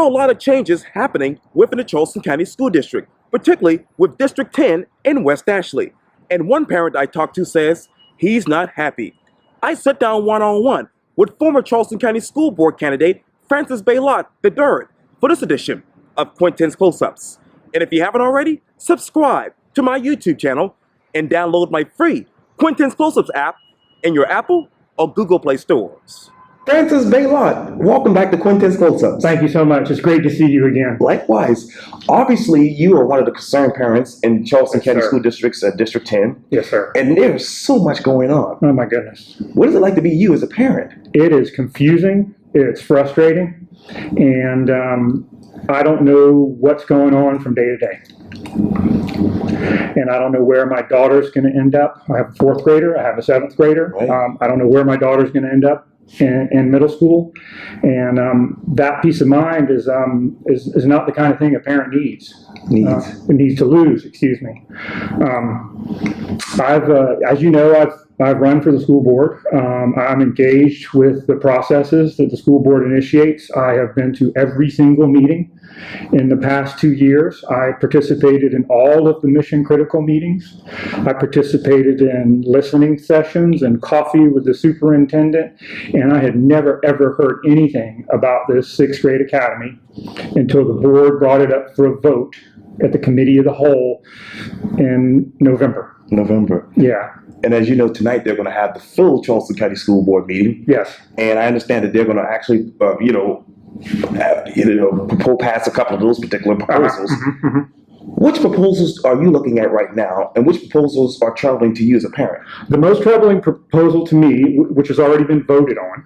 are a lot of changes happening within the Charleston County School District, particularly with District 10 in West Ashley. And one parent I talked to says he's not happy. I sat down one-on-one with former Charleston County School Board candidate Francis Beylotte III for this edition of Quintin's Close-Ups. And if you haven't already, subscribe to my YouTube channel and download my free Quintin's Close-Ups app in your Apple or Google Play stores. Francis Beylotte, welcome back to Quintin's Close-Ups. Thank you so much. It's great to see you again. Likewise. Obviously, you are one of the concerned parents in Charleston County School District's District 10. Yes, sir. And there's so much going on. Oh, my goodness. What is it like to be you as a parent? It is confusing. It's frustrating. And I don't know what's going on from day to day. And I don't know where my daughter's going to end up. I have a fourth grader. I have a seventh grader. Right. I don't know where my daughter's going to end up in middle school. And that peace of mind is not the kind of thing a parent needs. Needs to lose, excuse me. As you know, I've run for the school board. I'm engaged with the processes that the school board initiates. I have been to every single meeting in the past 2 years. I participated in all of the mission critical meetings. I participated in listening sessions and coffee with the superintendent, and I had never ever heard anything about this sixth grade academy until the board brought it up for a vote at the committee of the whole in November. Yeah. And as you know, tonight they're going to have the full Charleston County School Board meeting. Yes. And I understand that they're going to actually, pass a couple of those particular proposals. Which proposals are you looking at right now, and which proposals are troubling to you as a parent? The most troubling proposal to me, which has already been voted on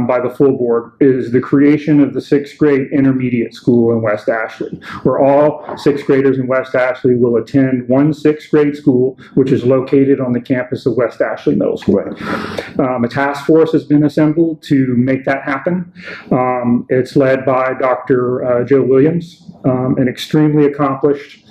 by the full board, is the creation of the sixth grade intermediate school in West Ashley, where all sixth graders in West Ashley will attend one sixth grade school, which is located on the campus of West Ashley Middle School. Right. A task force has been assembled to make that happen. It's led by Dr. Joe Williams, an extremely accomplished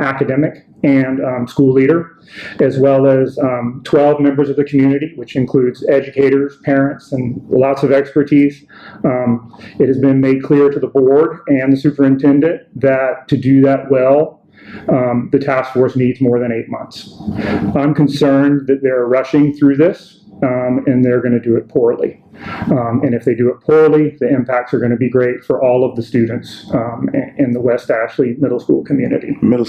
academic and school leader, as well as 12 members of the community, which includes educators, parents, and lots of expertise. It has been made clear to the board and the superintendent that to do that well, the task force needs more than 8 months. I'm concerned that they're rushing through this. And they're going to do it poorly. And if they do it poorly, the impacts are going to be great for all of the students in the West Ashley Middle School community. Let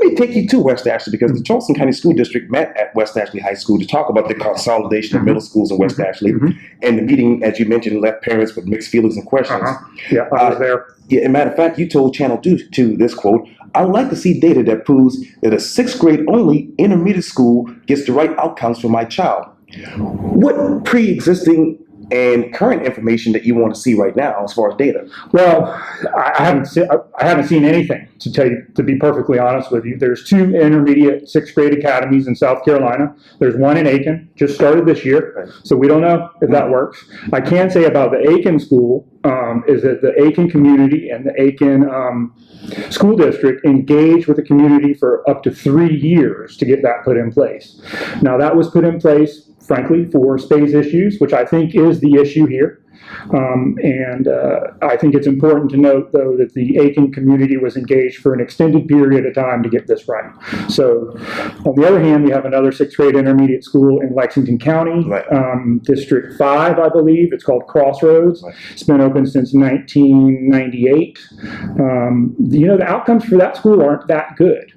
me take you to West Ashley, because the Charleston County School District met at West Ashley High School to talk about the consolidation of middle schools in West Ashley. And the meeting, as you mentioned, left parents with mixed feelings and questions. Yeah, I was there. Yeah, as a matter of fact, you told Channel 2 this quote: "I would like to see data that proves that a sixth grade only intermediate school gets the right outcomes for my child." What pre-existing and current information that you want to see right now as far as data? Well, I haven't seen anything, to tell you, to be perfectly honest with you. There's 2 intermediate sixth grade academies in South Carolina. There's one in Aiken, just started this year, so we don't know if that works. I can say about the Aiken school is that the Aiken community and the Aiken school district engaged with the community for up to 3 years to get that put in place. Now, that was put in place, frankly, for space issues, which I think is the issue here. I think it's important to note, though, that the Aiken community was engaged for an extended period of time to get this right. So, on the other hand, we have another sixth grade intermediate school in Lexington County, District 5, I believe. It's called Crossroads. It's been open since 1998. The outcomes for that school aren't that good.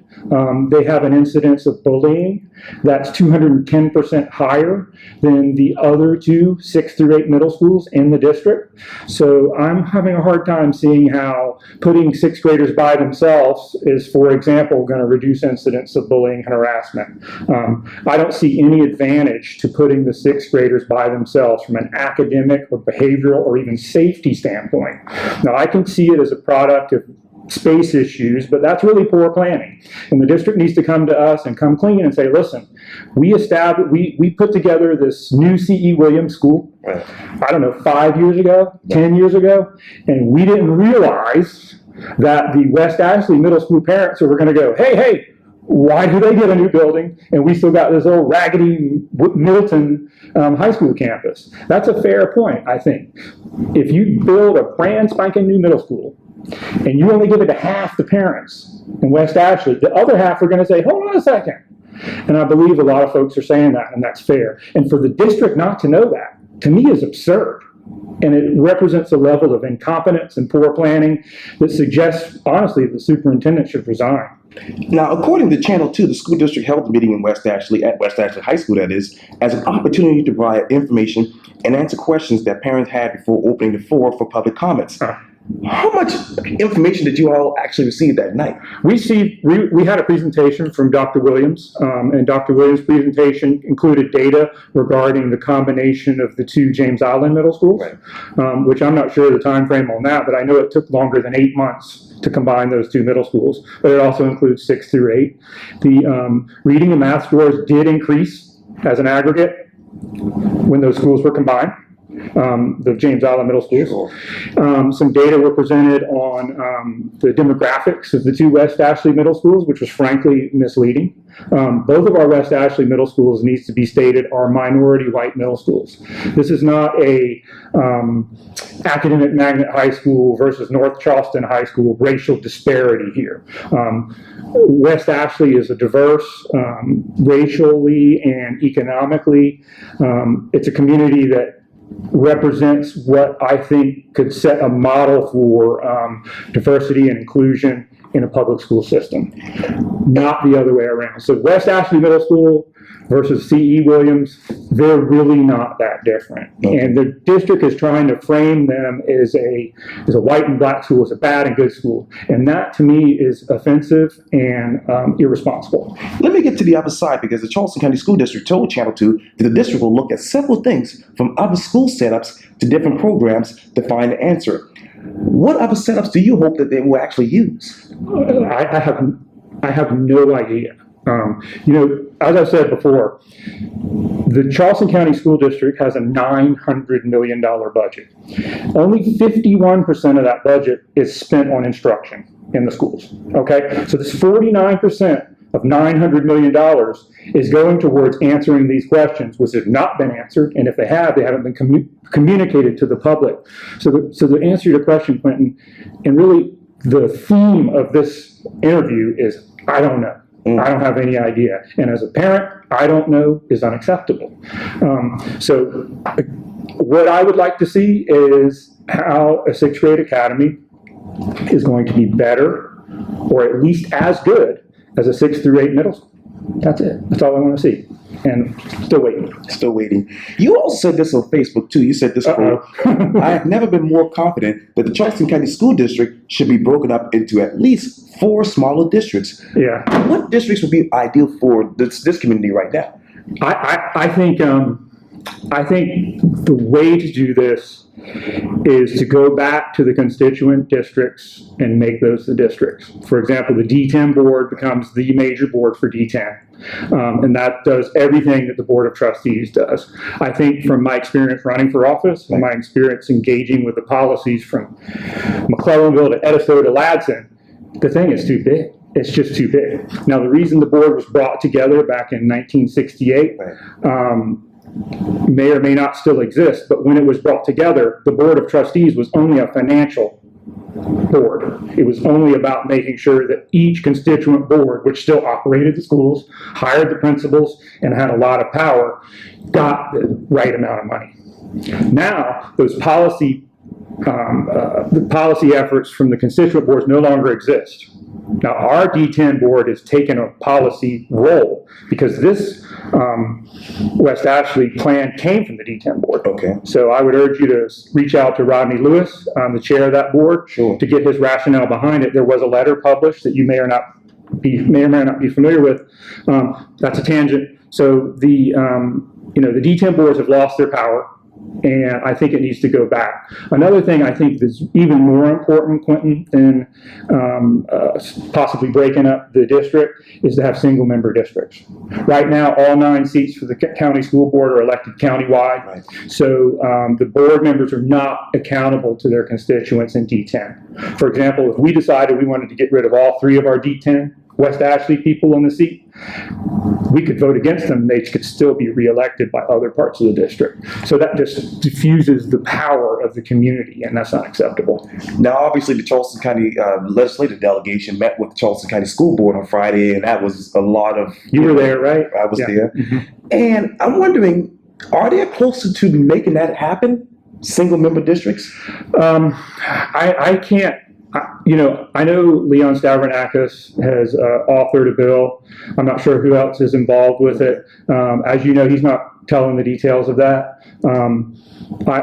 They have an incidence of bullying that's 210% higher than the other 2 6th through 8 middle schools in the district. So I'm having a hard time seeing how putting sixth graders by themselves is, for example, going to reduce incidence of bullying and harassment. I don't see any advantage to putting the sixth graders by themselves from an academic or behavioral or even safety standpoint. Now, I can see it as a product of space issues, but that's really poor planning. And the district needs to come to us and come clean and say, listen, we put together this new C.E. Williams school, I don't know, 5 years ago, 10 years ago, and we didn't realize that the West Ashley middle school parents were going to go, hey, Why do they get a new building and we still got this old raggedy Milton high school campus? That's a fair point, I think. If you build a brand spanking new middle school and you only give it to half the parents in West Ashley, the other half are going to say, hold on a second. And I believe a lot of folks are saying that, and that's fair. And for the district not to know that, to me, is absurd. And it represents a level of incompetence and poor planning that suggests, honestly, the superintendent should resign. Now, according to Channel 2, the school district held a meeting in West Ashley, at West Ashley High School, that is, as an opportunity to provide information and answer questions that parents had before opening the floor for public comments. How much information did you all actually receive that night? We had a presentation from Dr. Williams, and Dr. Williams' presentation included data regarding the combination of the two James Island middle schools, right. Which I'm not sure of the time frame on that, but I know it took longer than 8 months to combine those two middle schools, but it also includes 6 through 8. The reading and math scores did increase as an aggregate when those schools were combined. The James Island middle schools. Some data were presented on the demographics of the two West Ashley middle schools, which was frankly misleading. Both of our West Ashley middle schools, needs to be stated, are minority white middle schools. This is not a academic magnet high school versus North Charleston High School racial disparity here. West Ashley is a diverse, racially and economically. It's a community that represents what I think could set a model for diversity and inclusion in a public school system, not the other way around. So West Ashley Middle School versus C.E. Williams, they're really not that different. Okay. And the district is trying to frame them as a white and black school, as a bad and good school. And that, to me, is offensive and irresponsible. Let me get to the other side, because the Charleston County School District told Channel 2 that the district will look at several things from other school setups to different programs to find the answer. What other setups do you hope that they will actually use? I have no idea. As I said before, the Charleston County School District has a $900 million budget. Only 51% of that budget is spent on instruction in the schools. Okay, so this 49% of $900 million is going towards answering these questions, which have not been answered, and if they have, they haven't been communicated to the public. So the answer to your question, Quintin, and really the theme of this interview is, I don't know. I don't have any idea. And as a parent, I don't know is unacceptable. So what I would like to see is how a 6th grade academy is going to be better, or at least as good, as a 6 through 8 middle school. That's it. That's all I want to see. And still waiting. Still waiting. You also said this on Facebook, too. You said this quote, I have never been more confident that the Charleston County School District should be broken up into at least 4 smaller districts. Yeah. What districts would be ideal for this community right now? I think the way to do this is to go back to the constituent districts and make those the districts. For example, the D10 board becomes the major board for D10. And that does everything that the Board of Trustees does. I think from my experience running for office, and my experience engaging with the policies from McClellanville to Edisto to Ladson, the thing is too big. It's just too big. Now, the reason the board was brought together back in 1968 may or may not still exist, but when it was brought together, the Board of Trustees was only a financial board. It was only about making sure that each constituent board, which still operated the schools, hired the principals, and had a lot of power, got the right amount of money. Now, those the policy efforts from the constituent boards no longer exist. Now, our D10 board has taken a policy role because this West Ashley plan came from the D10 board. Okay. So I would urge you to reach out to Rodney Lewis, the chair of that board, to get his rationale behind it. There was a letter published that you may or may not be familiar with. That's a tangent. So the D10 boards have lost their power, and I think it needs to go back. Another thing I think that's even more important, Quintin, than possibly breaking up the district is to have single-member districts. Right now, all 9 seats for the county school board are elected countywide. Right. So the board members are not accountable to their constituents in D10. For example, if we decided we wanted to get rid of all 3 of our D10 West Ashley people on the seat, we could vote against them. They could still be reelected by other parts of the district. So that just diffuses the power of the community, and that's not acceptable. Now, obviously, the Charleston County legislative delegation met with the Charleston County School Board on Friday, and that was a lot of... You were there, right? I was there. And I'm wondering, are they closer to making that happen? Single-member districts? I can't... I know Leon Stavronakis has authored a bill. I'm not sure who else is involved with it. As you know, he's not telling the details of that.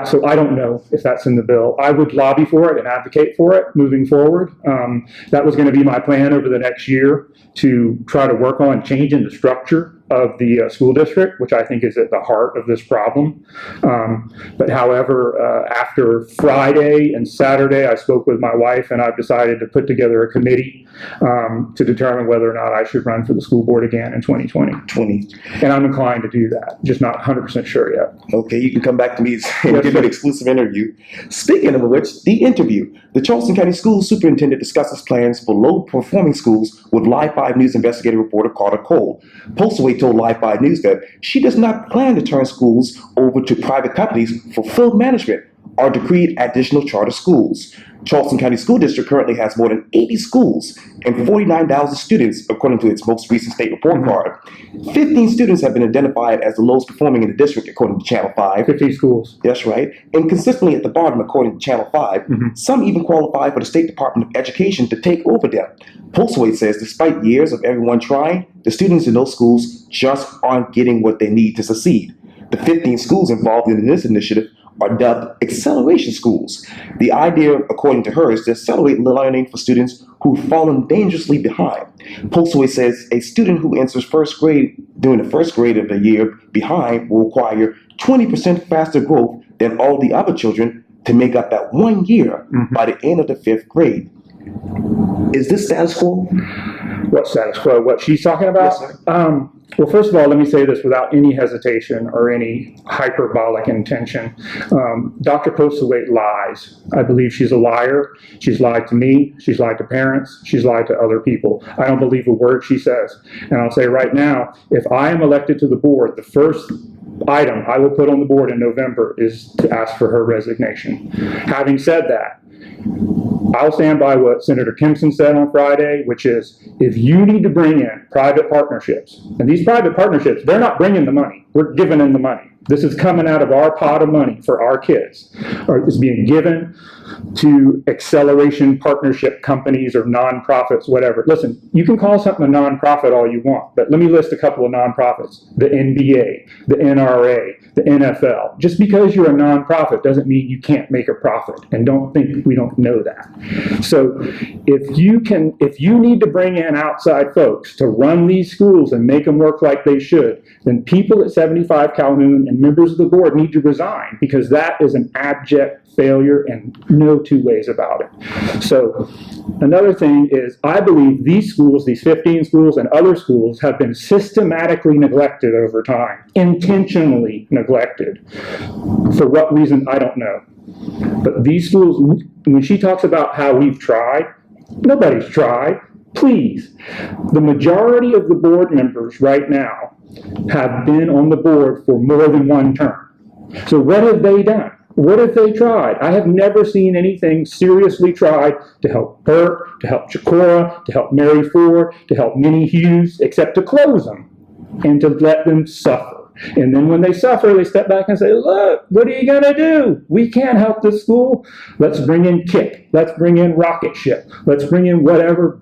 So I don't know if that's in the bill. I would lobby for it and advocate for it moving forward. That was going to be my plan over the next year, to try to work on changing the structure of the school district, which I think is at the heart of this problem. But however, after Friday and Saturday, I spoke with my wife, and I've decided to put together a committee to determine whether or not I should run for the school board again in 2020. And I'm inclined to do that, just not 100% sure yet. Okay, you can come back to me and give an exclusive interview. Speaking of which, the interview. The Charleston County School Superintendent discusses plans for low-performing schools with Live 5 News investigative reporter Carter Cole. Postaway told Live 5 News that she does not plan to turn schools over to private companies for full management or to create additional charter schools. Charleston County School District currently has more than 80 schools and 49,000 students, according to its most recent state report card. 15 students have been identified as the lowest performing in the district, according to Channel 5. 15 schools. That's right. And consistently at the bottom, according to Channel 5, some even qualify for the State Department of Education to take over them. Postaway says despite years of everyone trying, the students in those schools just aren't getting what they need to succeed. The 15 schools involved in this initiative are dubbed acceleration schools. The idea, according to her, is to accelerate learning for students who've fallen dangerously behind. Postaway says a student who enters first grade during the first grade of the year behind will require 20% faster growth than all the other children to make up that 1 year by the end of the 5th grade. Is this status quo? What status quo? What she's talking about? Yes, well, first of all, let me say this without any hesitation or any hyperbolic intention. Dr. Postaway lies. I believe she's a liar. She's lied to me. She's lied to parents. She's lied to other people. I don't believe a word she says. And I'll say right now, if I am elected to the board, the first item I will put on the board in November is to ask for her resignation. Having said that, I'll stand by what Senator Kimpson said on Friday, which is, if you need to bring in private partnerships, and these private partnerships, they're not bringing the money, we're giving them the money. This is coming out of our pot of money for our kids, or it's being given to acceleration partnership companies or nonprofits, whatever. Listen, you can call something a nonprofit all you want, but let me list a couple of nonprofits: the NBA, the NRA, the NFL. Just because you're a nonprofit doesn't mean you can't make a profit, and don't think we don't know that. So if you need to bring in outside folks to run these schools and make them work like they should, then people at 75 Calhoun and members of the board need to resign, because that is an abject failure and no two ways about it. So another thing is, I believe these schools, these 15 schools and other schools, have been systematically neglected over time, intentionally neglected. For what reason, I don't know. But these schools, when she talks about how we've tried, nobody's tried. Please, the majority of the board members right now have been on the board for more than one term. So what have they done? What have they tried? I have never seen anything seriously tried to help Burt, to help Chicora, to help Mary Ford, to help Minnie Hughes, except to close them and to let them suffer. And then when they suffer, they step back and say, look, what are you going to do? We can't help this school. Let's bring in KIC. Let's bring in Rocket Ship. Let's bring in whatever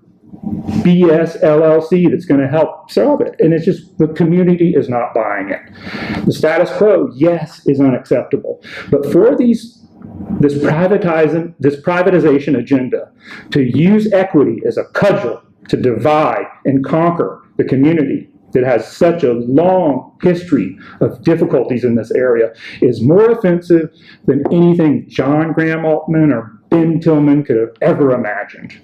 BS LLC that's going to help solve it. And it's just, the community is not buying it. The status quo, yes, is unacceptable. But for this privatization agenda to use equity as a cudgel to divide and conquer the community that has such a long history of difficulties in this area is more offensive than anything John Graham Altman or Ben Tillman could have ever imagined.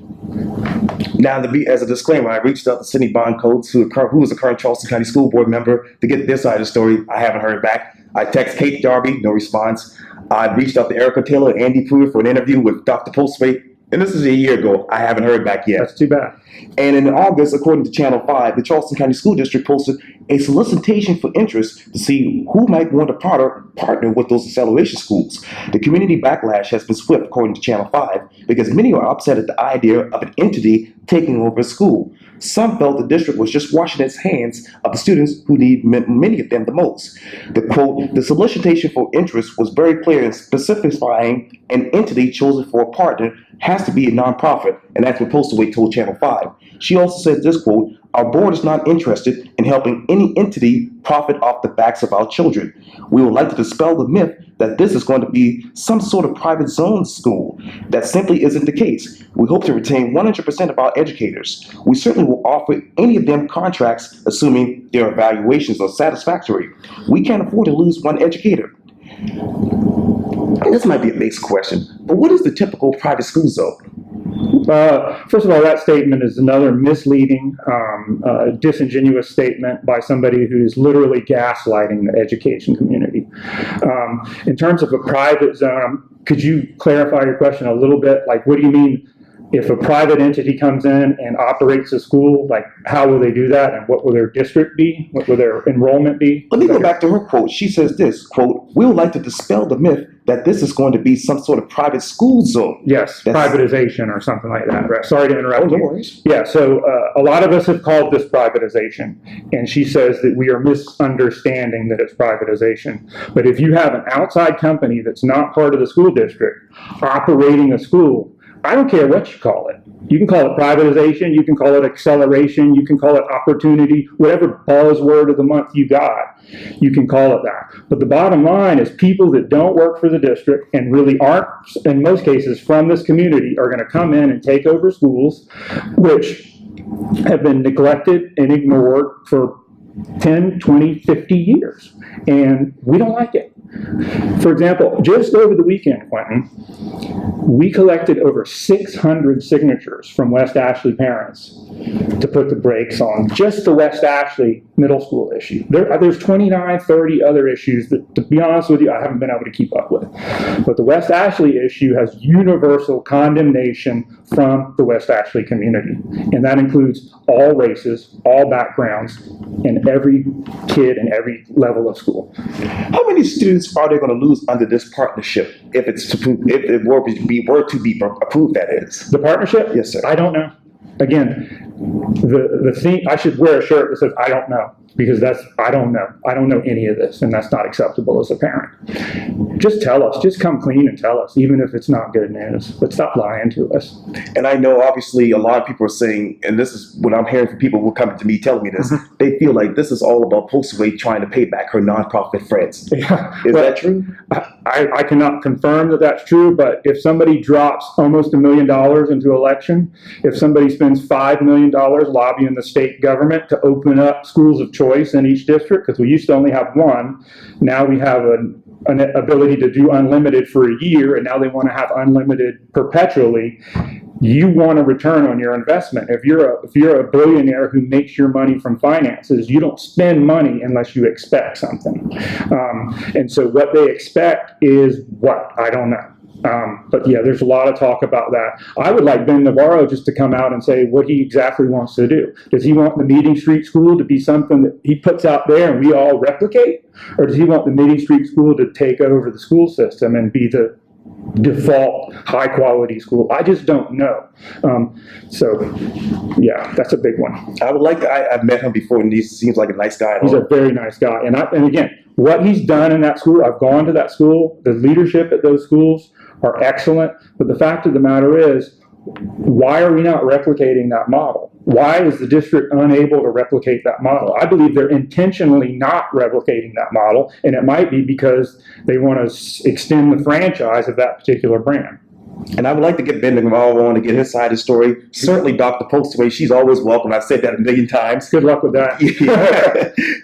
Now, as a disclaimer, I reached out to Sidney Bond Coates, who is a current Charleston County School Board member, to get this side of the story. I haven't heard back. I text Kate Darby, no response. I reached out to Erica Taylor and Andy Pruitt for an interview with Dr. Postaway, and this is a year ago. I haven't heard back yet. That's too bad. And in August, according to Channel 5, the Charleston County School District posted a solicitation for interest to see who might want to partner with those acceleration schools. The community backlash has been swift, according to Channel 5, because many are upset at the idea of an entity taking over a school. Some felt the district was just washing its hands of the students who need many of them the most. The quote, the solicitation for interest was very clear in specifying an entity chosen for a partner has to be a nonprofit, and that's what Postaway told Channel 5. She also said this quote, our board is not interested in helping any entity profit off the backs of our children. We would like to dispel the myth that this is going to be some sort of private zone school. That simply isn't the case. We hope to retain 100% of our educators. We certainly will offer any of them contracts, assuming their evaluations are satisfactory. We can't afford to lose one educator. And this might be a basic question, but what is the typical private school zone? First of all, that statement is another misleading, disingenuous statement by somebody who's literally gaslighting the education community. In terms of a private zone, could you clarify your question a little bit? Like, what do you mean if a private entity comes in and operates a school? Like, how will they do that, and what will their district be? What will their enrollment be? Let me go back to her quote. She says this, quote, we would like to dispel the myth that this is going to be some sort of private school zone. Yes, privatization or something like that. Right. Sorry to interrupt you. No worries. Yeah, so a lot of us have called this privatization, and she says that we are misunderstanding that it's privatization. But if you have an outside company that's not part of the school district operating a school, I don't care what you call it. You can call it privatization, you can call it acceleration, you can call it opportunity, whatever buzzword of the month you got, you can call it that. But the bottom line is people that don't work for the district and really aren't, in most cases, from this community are going to come in and take over schools, which have been neglected and ignored for 10, 20, 50 years. And we don't like it. For example, just over the weekend, Quintin, we collected over 600 signatures from West Ashley parents to put the brakes on just the West Ashley middle school issue. There's 29, 30 other issues that, to be honest with you, I haven't been able to keep up with. But the West Ashley issue has universal condemnation from the West Ashley community. And that includes all races, all backgrounds, and every kid in every level of school. How many students are they going to lose under this partnership if it were to be approved, that is? The partnership? Yes, sir. I don't know. Again, the thing, I should wear a shirt that says, I don't know, because I don't know. I don't know any of this, and that's not acceptable as a parent. Just tell us. Just come clean and tell us, even if it's not good news. But stop lying to us. And I know, obviously, a lot of people are saying, and this is what I'm hearing from people who are coming to me telling me this, they feel like this is all about Postaway trying to pay back her nonprofit friends. Yeah, is that true? I cannot confirm that that's true, but if somebody drops almost $1 million into election, if somebody spends $5 million lobbying the state government to open up schools of choice in each district, because we used to only have one, now we have an ability to do unlimited for a year, and now they want to have unlimited perpetually. You want a return on your investment. If you're a billionaire who makes your money from finances, you don't spend money unless you expect something. And so what they expect is what? I don't know. But yeah, there's a lot of talk about that. I would like Ben Navarro just to come out and say what he exactly wants to do. Does he want the Meeting Street School to be something that he puts out there and we all replicate? Or does he want the Meeting Street School to take over the school system and be the default high quality school? I just don't know. So yeah, that's a big one. I've met him before, and he seems like a nice guy. He's a very nice guy. And again, what he's done in that school, I've gone to that school, the leadership at those schools are excellent. But the fact of the matter is, why are we not replicating that model? Why is the district unable to replicate that model? I believe they're intentionally not replicating that model, and it might be because they want to extend the franchise of that particular brand. And I would like to get Ben Navarro on to get his side of the story. Certainly Dr. Postaway, she's always welcome. I've said that a million times. Good luck with that.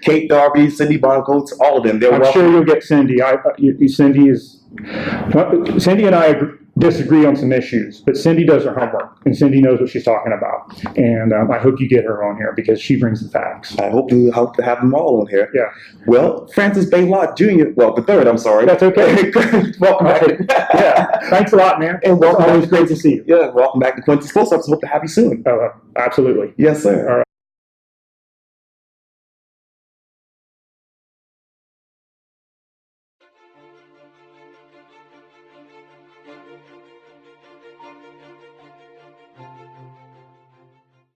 Kate Darby, Cindy Boncoats, all of them. I'm sure you'll get Cindy. Cindy and I disagree on some issues, but Cindy does her homework, and Cindy knows what she's talking about. And I hope you get her on here because she brings the facts. I hope to have them all on here. Yeah. Well, Francis Beylotte Jr., well, the third, I'm sorry. That's okay. Welcome back. Yeah. Thanks a lot, man. And welcome It's always great to see you. Yeah, welcome back to Quintin School Service. Hope to have you soon. Absolutely. Yes, sir. All right.